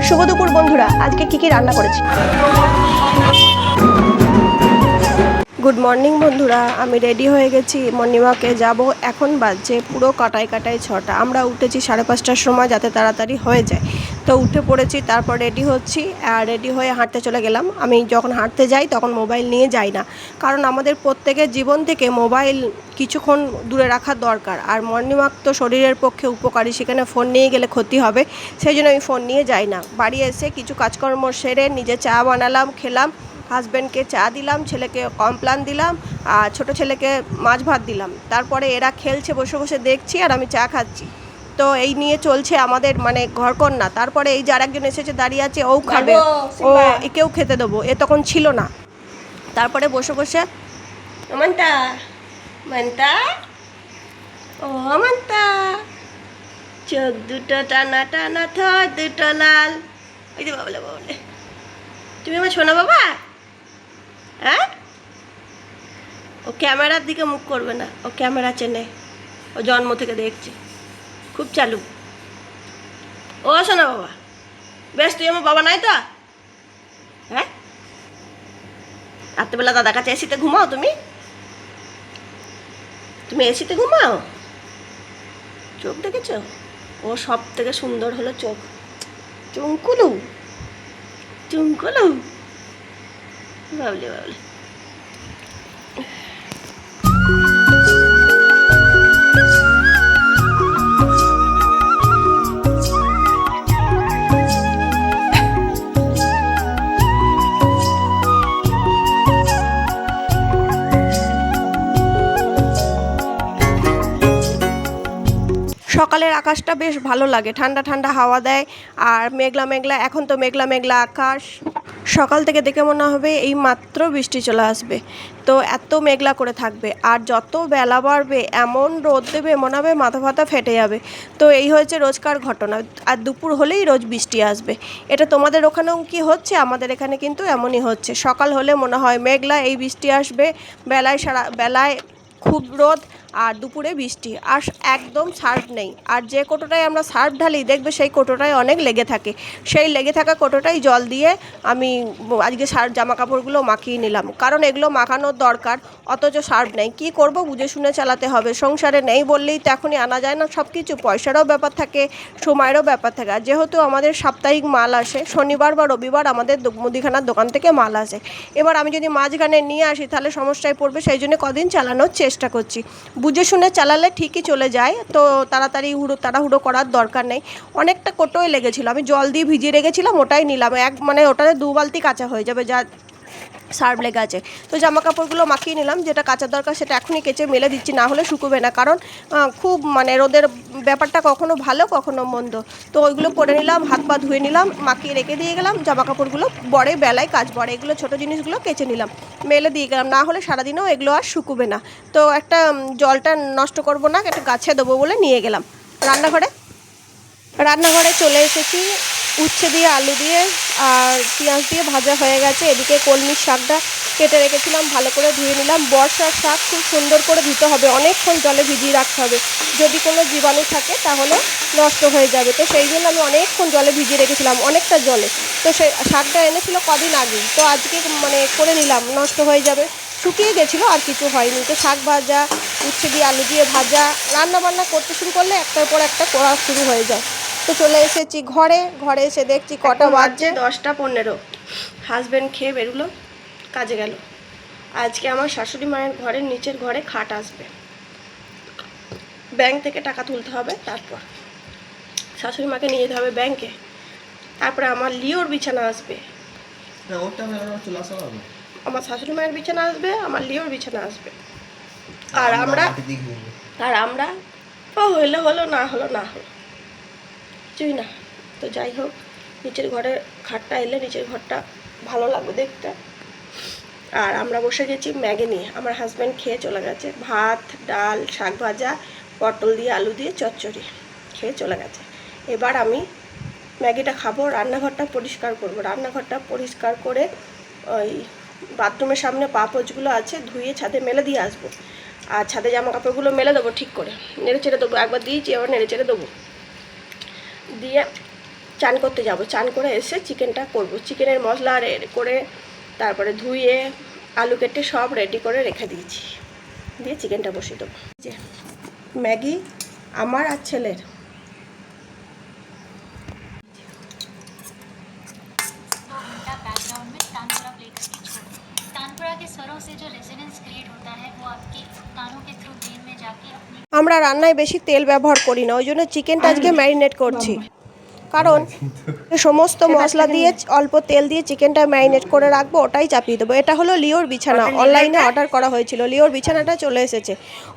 শুভ দুপুর বন্ধুরা, আজকে কি রান্না করেছি। গুড মর্নিং বন্ধুরা, আমি রেডি হয়ে গেছি, মর্নিং ওয়াকে যাব। এখন বাজছে পুরো কাটায় 6টা। আমরা উঠেছি 5:30টার সময়, যাতে তাড়াতাড়ি হয়ে যায়। তো উঠে পড়েছি, তারপর রেডি হচ্ছি, আর রেডি হয়ে হাঁটতে চলে গেলাম। আমি যখন হাঁটতে যাই তখন মোবাইল নিয়ে যাই না, কারণ আমাদের প্রত্যেকের জীবন থেকে মোবাইল কিছুক্ষণ দূরে রাখা দরকার। আর মর্নিং ওয়াক তো শরীরের পক্ষে উপকারী, সেখানে ফোন নিয়ে গেলে ক্ষতি হবে, সেই জন্য আমি ফোন নিয়ে যাই না। বাড়ি এসে কিছু কাজকর্ম সেরে নিজে চা বানালাম, খেলাম, হাজব্যান্ডকে চা দিলাম, ছেলেকে কমপ্লান দিলাম, আর ছোটো ছেলেকে মাছ ভাত দিলাম। তারপরে এরা খেলছে, বসে বসে দেখছি, আর আমি চা খাচ্ছি। তো এই নিয়ে চলছে আমাদের মানে ঘরকন্না। তারপরে এই যে আরেকজন এসেছে দাঁড়িয়ে আছে, ও খাবে, ও একেও খেতে দেবো, এ তখন ছিল না। তারপরে বসে বসে মান্তা মান্তা ও মান্তা, চোখ দুটো টানা টানা, থর দুটো লাল। ওই যে বাবলে বাবলে, তুমি আমার শোনা বাবা। হ্যাঁ, ও ক্যামেরার দিকে মুখ করবে না, ও ক্যামেরা চেনে, ও জন্ম থেকে দেখছে, খুব চালু। ও শোনা বাবা, বেশ তুই আমার বাবা নাই তো? হ্যাঁ, রাত্রেবেলা দাদার কাছে এসিতে ঘুমাও? তুমি তুমি এসিতে ঘুমাও? চোখ দেখেছ? ও সব থেকে সুন্দর হলো চোখ, চুমকুলু চুমকুলু, বাবলে বাবলে। সকালের আকাশটা বেশ ভালো লাগে, ঠান্ডা ঠান্ডা হাওয়া দেয়, আর মেঘলা মেঘলা, এখন তো মেঘলা মেঘলা আকাশ। সকাল থেকে দেখে মনে হবে এই মাত্র বৃষ্টি চলে আসবে, তো এত মেঘলা করে থাকবে। আর যত বেলা বাড়বে এমন রোদ দেবে, মনে হবে মাথা ফাতা ফেটে যাবে। তো এই হয়েছে রোজকার ঘটনা, আর দুপুর হলেই রোজ বৃষ্টি আসবে। এটা তোমাদের ওখানেও কি হচ্ছে? আমাদের এখানে কিন্তু এমনই হচ্ছে, সকাল হলে মনে হয় মেঘলা, এই বৃষ্টি আসবে, বেলায় খুব রোদ, আর দুপুরে বৃষ্টি, আর একদম সার্ফ নেই। আর যে কোটোটায় আমরা সার্ফ ঢালি দেখবে সেই কোটোটায় অনেক লেগে থাকে, সেই লেগে থাকা কোটোটাই জল দিয়ে আমি আজকে জামা কাপড়গুলো মাখিয়ে নিলাম, কারণ এগুলো মাখানোর দরকার। অথচ সার্ফ নেই, কী করব, বুঝে শুনে চালাতে হবে। সংসারে নেই বললেই তো এখনই আনা যায় না সব কিছু, পয়সারও ব্যাপার থাকে, সময়েরও ব্যাপার থাকে। আর যেহেতু আমাদের সাপ্তাহিক মাল আসে, শনিবার বা রবিবার আমাদের মুদিখানার দোকান থেকে মাল আসে। এবার আমি যদি মাঝখানে নিয়ে আসি তাহলে সমস্যায় পড়বে, সেই জন্য কদিন চালানোর চেষ্টা করছি। বুঝে শুনে চালালে ঠিকই চলে যায়, তো তাড়াহুড়ো করার দরকার নেই। অনেকটা কোটোয় লেগেছিলো, আমি জল দিয়ে ভিজিয়ে রেখেছিলাম, ওটাই নিলাম, ওটাতে 2 বালতি কাঁচা হয়ে যাবে, যা সার্ফ লেগে আছে। তো জামা কাপড়গুলো মাখিয়ে নিলাম, যেটা কাচার দরকার সেটা এখনই কেচে মেলে দিচ্ছি, না হলে শুকোবে না, কারণ খুব রোদের ব্যাপারটা কখনো ভালো কখনো মন্দ। তো ওইগুলো করে নিলাম, হাত পা ধুয়ে নিলাম, মাখিয়ে রেখে দিয়ে গেলাম। জামা কাপড়গুলো বড়ে বেলায় কাজ পড়ে, এগুলো ছোটো জিনিসগুলো কেচে নিলাম, মেলে দিয়ে গেলাম, না হলে সারাদিনেও এগুলো আর শুকোবে না। তো একটা জলটা নষ্ট করব না, একটা গাছে দেবো বলে নিয়ে গেলাম। রান্নাঘরে চলে এসেছি, উচ্ছে দিয়ে আলু দিয়ে আর পেঁয়াজ দিয়ে ভাজা হয়ে গেছে। এদিকে কলমির শাকটা কেটে রেখেছিলাম, ভালো করে ধুয়ে নিলাম। বর্ষার শাক খুব সুন্দর করে ধুতে হবে, অনেকক্ষণ জলে ভিজিয়ে রাখতে হবে, যদি কোনো জীবাণু থাকে তাহলে নষ্ট হয়ে যাবে। তো সেই জন্য আমি অনেকক্ষণ জলে ভিজিয়ে রেখেছিলাম, অনেকটা জলে। তো সেই শাকটা এনেছিল কদিন আগে, তো আজকে করে নিলাম, নষ্ট হয়ে যাবে, শুকিয়ে গেছিলো, আর কিছু হয়নি। তো শাক ভাজা, উচ্ছে দিয়ে আলু দিয়ে ভাজা, রান্না বান্না করতে শুরু করলে একটার পর একটা করা শুরু হয়ে যায়। তো চলে এসেছি ঘরে এসে দেখছি কটা বাজছে, 10টা 15। হাজব্যান্ড খেয়ে বেরোলো, কাজে গেল। আজকে আমার শাশুড়ি মায়ের ঘরের নিচের ঘরে খাট আসবে, ব্যাংক থেকে টাকা তুলতে হবে, তারপর শাশুড়ি মাকে নিয়ে যেতে হবে ব্যাংকে, তারপরে আমার লিওর বিছানা আসবে। আমার শাশুড়ি মায়ের বিছানা আসবে, আমার লিওর বিছানা আসবে, আর আমরা ও হইলে হলো, না হলো না হলো, কিছুই না। তো যাই হোক, নিচের ঘরে খাটটা এলে নিচের ঘরটা ভালো লাগবে দেখতে। আর আমরা বসে গেছি ম্যাগি নিয়ে, আমার হাজব্যান্ড খেয়ে চলে গেছে, ভাত ডাল শাক ভাজা পটল দিয়ে আলু দিয়ে চচ্চড়ি খেয়ে চলে গেছে। এবার আমি ম্যাগিটা খাবো, রান্নাঘরটা পরিষ্কার করব, রান্নাঘরটা পরিষ্কার করে ওই বাথরুমের সামনে পাপোছগুলো আছে ধুয়ে ছাদে মেলে দিয়ে আসবো। আর ছাদে জামা কাপড়গুলো মেলে দেবো ঠিক করে, নেড়ে চেড়ে দেবো, একবার দিয়েছি আবার নেড়ে চেড়ে দেবো, দিয়ে চান করতে যাব। চান করে এসে চিকেনটা করব। চিকেনের মশলা করে তারপরে ধুয়ে আলু কেটে সব রেডি করে রেখে দিয়েছি, দিয়ে চিকেনটা বসিয়ে দেবো। যে ম্যাগি আমার আর ছেলের। আমরা রান্নায় বেশি তেল ব্যবহার করি না, ওই জন্য চিকেনটা আজকে ম্যারিনেট করছি। কারণ সমস্ত মশলা দিয়ে অল্প তেল দিয়ে চিকেনটা ম্যারিনেট করে রাখবো, ওটাই চাপিয়ে দেবো। এটা হলো লিওর বিছানা, অনলাইনে অর্ডার করা হয়েছিল। লিওর বিছানাটা চলে এসেছে।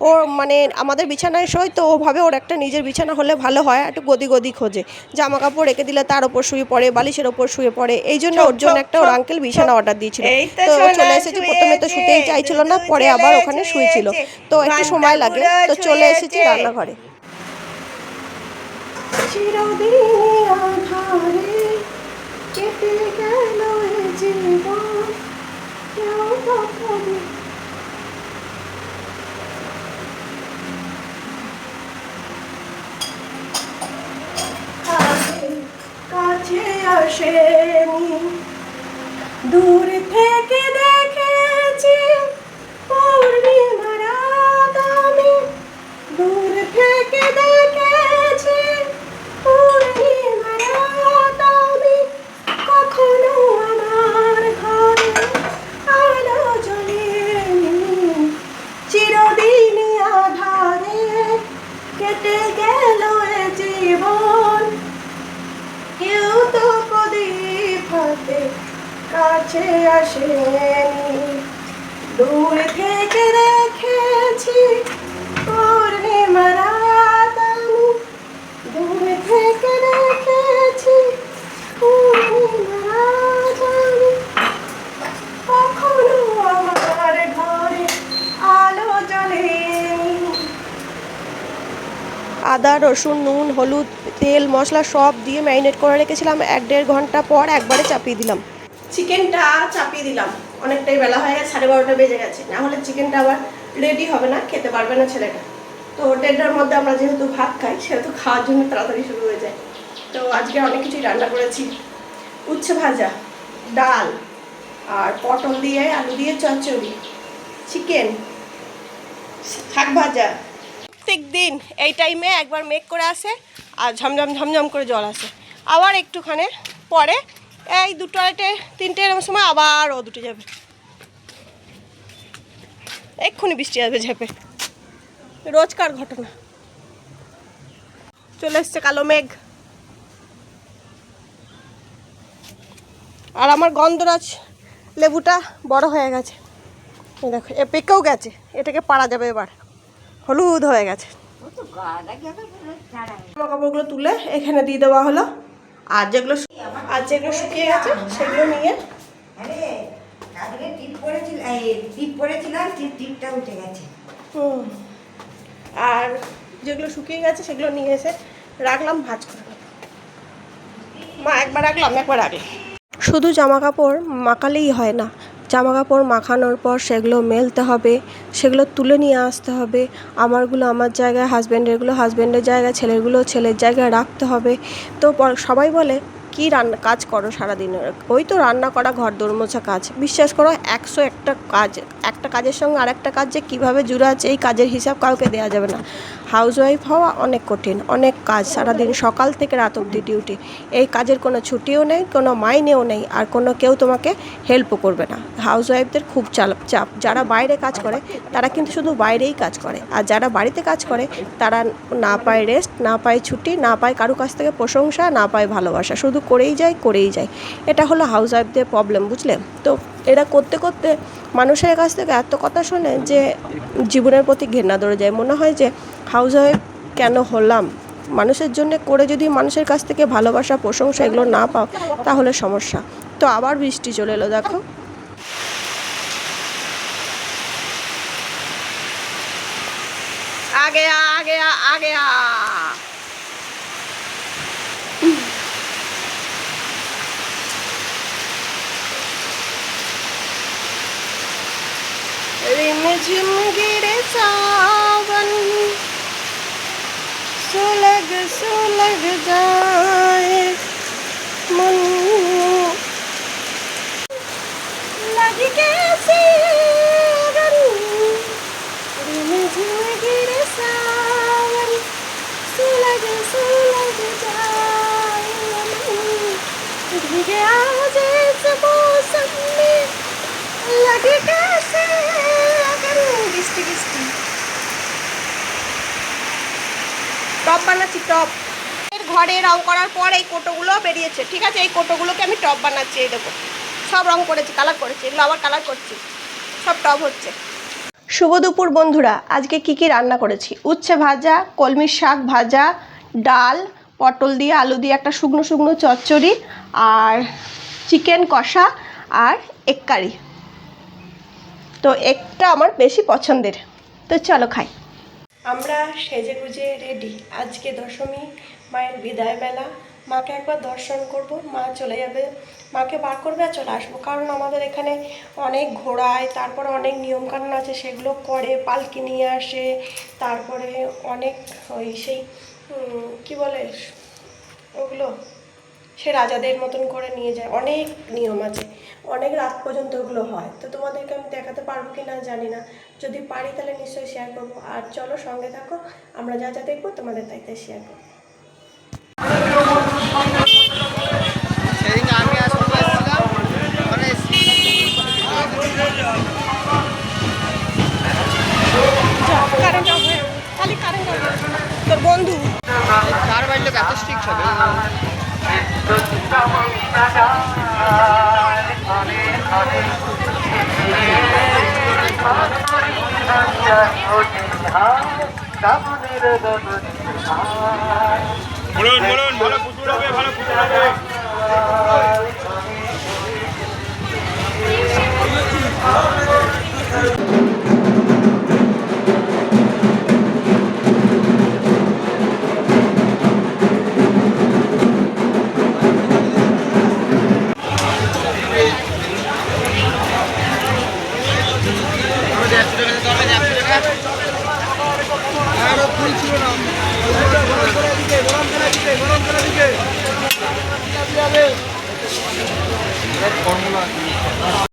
ও মানে আমাদের বিছানায় শোয়, তো ওভাবে ওর একটা নিজের বিছানা হলে ভালো হয়, একটু গদি গদি খোঁজে, জামা কাপড় রেখে দিলে তার ওপর শুয়ে পড়ে, বালিশের ওপর শুয়ে পড়ে। এই জন্য ওর জন্য একটা ওর আঙ্কেল বিছানা অর্ডার দিয়েছিল। তো চলে এসেছে। প্রথমে তো শুতেই চাইছিল না, পরে আবার ওখানে শুয়েছিল, তো একটু সময় লাগে। তো চলে এসেছি রান্নাঘরে। চিরদিন আঁধারে কেটে গেল এ জীবন, কেউ কখনো কাছে আসেনি, দূর থেকে দেখেছি পূর্ণিমা রাত আমি, দূর থেকে দেখেছি পূর্ণিমা রাত আমি, কখনো আমার ঘরে আলো জ্বলেনি, চিরদিনই আধারে কেটে গেল এ জীবন, কেউ তো প্রদীপ হাতে কাছে আসেনি, দূর থেকে দেখেছি পূর্ণিমা রাত আমি, দূর থেকে দেখেছি পূর্ণিমা রাত আমি, কখনো আমার ঘরে আলো জ্বলেনি। আদা রসুন নুন হলুদ তেল মশলা সব দিয়ে ম্যারিনেট করে রেখেছিলাম। 1-1.5 ঘন্টা পর একবারে চাপিয়ে দিলাম। চিকেনটা চাপিয়ে দিলাম, অনেকটাই বেলা হয়ে গেছে, 12:30 বেজে গেছে, না হলে চিকেনটা আবার রেডি হবে না, খেতে পারবে না ছেলেটা। তো 1:30টার মধ্যে আমরা যেহেতু ভাত খাই, সেহেতু খাওয়ার জন্য তাড়াতাড়ি শুরু হয়ে যায়। তো আজকে অনেক কিছুই রান্না করেছি, উচ্ছে ভাজা, ডাল, আর পটল দিয়ে আলু দিয়ে চচ্চড়ি, চিকেন, শাক ভাজা। প্রত্যেক দিন এই টাইমে একবার মেঘ করে আসে আর ঝমঝম ঝমঝম করে জল আসে, আবার একটুখানি পরে এই 2:30-3টে এরকম সময় আবার ও দুটো যাবে, এক্ষুনি বৃষ্টি আসবে ঝেপে, রোজকার ঘটনা। চলে এসছে কালো মেঘ। আর আমার গন্ধরাজ লেবুটা বড় হয়ে গেছে, দেখো এ পেকেও গেছে, এটাকে পাড়া যাবে এবার, হলুদ হয়ে গেছে। জামা কাপড়গুলো তুলে এখানে দিয়ে দেওয়া হলো, আর যেগুলো শুকিয়ে গেছে সেগুলো নিয়ে আর যেগুলো শুকিয়ে গেছে সেগুলো নিয়ে এসে রাখলাম ভাঁজ করে। মা একবার রাখলাম একবার রাখলাম। শুধু জামা কাপড় মাখালেই হয় না, জামা কাপড় মাখানোর পর সেগুলো মেলতে হবে, সেগুলো তুলে নিয়ে আসতে হবে, আমারগুলো আমার জায়গায়, হাজব্যান্ডেরগুলো হাজব্যান্ডের জায়গায়, ছেলেরগুলো ছেলের জায়গায় রাখতে হবে। তো সবাই বলে কী রান্না কাজ করো সারাদিনের, ওই তো রান্না করা ঘর দোর মোছা কাজ। বিশ্বাস করো 101টা কাজ, একটা কাজের সঙ্গে আরেকটা কাজ যে কীভাবে জুড়ে আছে এই কাজের হিসাব কাউকে দেওয়া যাবে না। হাউসওয়াইফ হওয়া অনেক কঠিন, অনেক কাজ, সারাদিন সকাল থেকে রাত অবধি ডিউটি। এই কাজের কোনো ছুটিও নেই, কোনো মাইনেও নেই, আর কোনো কেউ তোমাকে হেল্পও করবে না। হাউসওয়াইফদের খুব চাপ। যারা বাইরে কাজ করে তারা কিন্তু শুধু বাইরেই কাজ করে, আর যারা বাড়িতে কাজ করে তারা না পায় রেস্ট, না পায় ছুটি, না পায় কারো কাছ থেকে প্রশংসা, না পায় ভালোবাসা, শুধু করেই যায়। এটা হলো হাউসওয়াইফদের প্রবলেম, বুঝলে? তো এরা করতে করতে মানুষের কাছ থেকে এত কথা শোনে যে জীবনের প্রতি ঘেন্না ধরে যায়, মনে হয় যে হাউসওয়াইফ কেন হলাম। মানুষের জন্য করে যদি মানুষের কাছ থেকে ভালোবাসা প্রশংসা এগুলো না পাও তাহলে সমস্যা। তো আবার বৃষ্টি চলে এলো, দেখো। आ गया रिमझिम गिरे सा कैसे लग जाए मन लग कैसे अगर दिल में गिरे सावन सुलग जाए मन भीगे आज इस मौसम में लगे कैसे अगर বৃষ্টি বৃষ্টি টপ বানাচ্ছি টপ ঘরে রং করার পর এই কোটোগুলো বেরিয়েছে ঠিক আছে এই কোটোগুলোকে আমি টপ বানাচ্ছি এই দেখো সব রং করেছি কালার করেছি এগুলো আবার কালার করছি সব টপ হচ্ছে শুভ দুপুর বন্ধুরা আজকে কি কি রান্না করেছি উচ্ছে ভাজা কলমির শাক ভাজা ডাল পটল দিয়ে আলু দিয়ে একটা শুকনো শুকনো চচ্চড়ি আর চিকেন কষা আর এগ কারি তো একটা আমার বেশি পছন্দের তো চলো খাই আমরা সেজে গুজে রেডি আজকে দশমী মায়ের বিদায় বেলা মাকে একবার দর্শন করব মা চলে যাবে মাকে বার করবে আর চলে আসবো কারণ আমাদের এখানে অনেক ঘোড়ায় তারপরে অনেক নিয়মকানুন আছে সেগুলো করে পালকি নিয়ে আসে তারপরে অনেক ওই সেই কী বলে ওগুলো সে রাজাদের মতন করে নিয়ে যায় অনেক নিয়ম আছে অনেক রাত পর্যন্ত ওগুলো হয় তো তোমাদেরকে আমি দেখাতে পারবো কি না জানি না যদি পারি তাহলে নিশ্চয়ই শেয়ার করবো আর চলো সঙ্গে থাকো আমরা যা যা দেখবো তোমাদের তাই তাই শেয়ার করবো তোর বন্ধু কার বাড়িতে এত স্ট্রিক্ট হবে বলুন বলুন ভালো পুতুল হবে ভালো পুতুল হবে ফর্মুলা